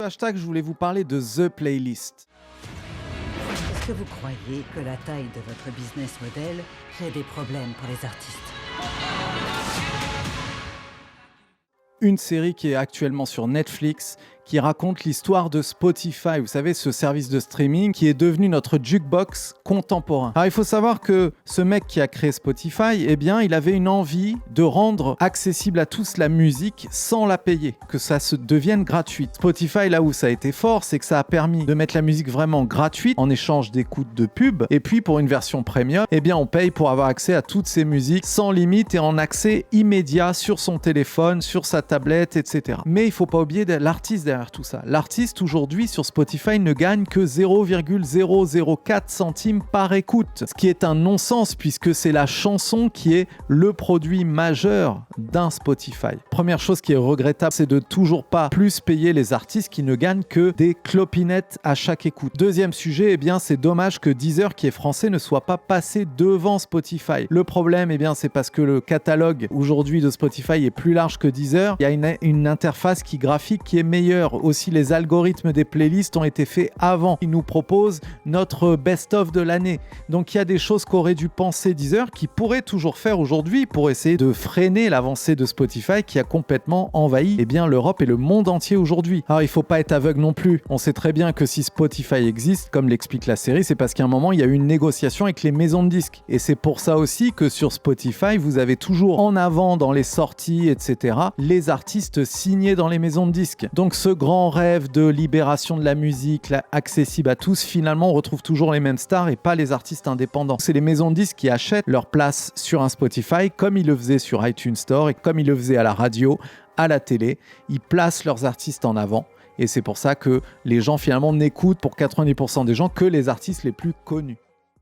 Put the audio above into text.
Hashtag, je voulais vous parler de The Playlist. Est-ce que vous croyez que la taille de votre business model crée des problèmes pour les artistes? Une série qui est actuellement sur Netflix, qui raconte l'histoire de Spotify, vous savez, ce service de streaming qui est devenu notre jukebox contemporain. Alors il faut savoir que ce mec qui a créé Spotify, eh bien, il avait une envie de rendre accessible à tous la musique sans la payer, que ça se devienne gratuit. Spotify, là où ça a été fort, c'est que ça a permis de mettre la musique vraiment gratuite en échange d'écoute de pub. Et puis pour une version premium, eh bien, on paye pour avoir accès à toutes ces musiques sans limite et en accès immédiat sur son téléphone, sur sa tablette, etc. Mais il ne faut pas oublier l'artiste derrière tout ça. L'artiste aujourd'hui sur Spotify ne gagne que 0,004 centimes par écoute, ce qui est un non-sens puisque c'est la chanson qui est le produit majeur d'un Spotify. Première chose qui est regrettable, c'est de toujours pas plus payer les artistes qui ne gagnent que des clopinettes à chaque écoute. Deuxième sujet, eh bien c'est dommage que Deezer, qui est français, ne soit pas passé devant Spotify. Le problème, eh bien c'est parce que le catalogue aujourd'hui de Spotify est plus large que Deezer. Il y a une interface graphique qui est meilleure. Aussi, les algorithmes des playlists ont été faits avant. Ils nous proposent notre best-of de l'année. Donc, il y a des choses qu'aurait dû penser Deezer qui pourrait toujours faire aujourd'hui pour essayer de freiner l'avancée de Spotify qui a complètement envahi l'Europe et le monde entier aujourd'hui. Alors, il ne faut pas être aveugle non plus. On sait très bien que si Spotify existe, comme l'explique la série, c'est parce qu'à un moment, il y a eu une négociation avec les maisons de disques. Et c'est pour ça aussi que sur Spotify, vous avez toujours en avant dans les sorties, etc., les artistes signés dans les maisons de disques. Donc ce grand rêve de libération de la musique, accessible à tous, finalement on retrouve toujours les mêmes stars et pas les artistes indépendants. C'est les maisons de disques qui achètent leur place sur un Spotify comme ils le faisaient sur iTunes Store et comme ils le faisaient à la radio, à la télé. Ils placent leurs artistes en avant et c'est pour ça que les gens finalement n'écoutent pour 90% des gens que les artistes les plus connus.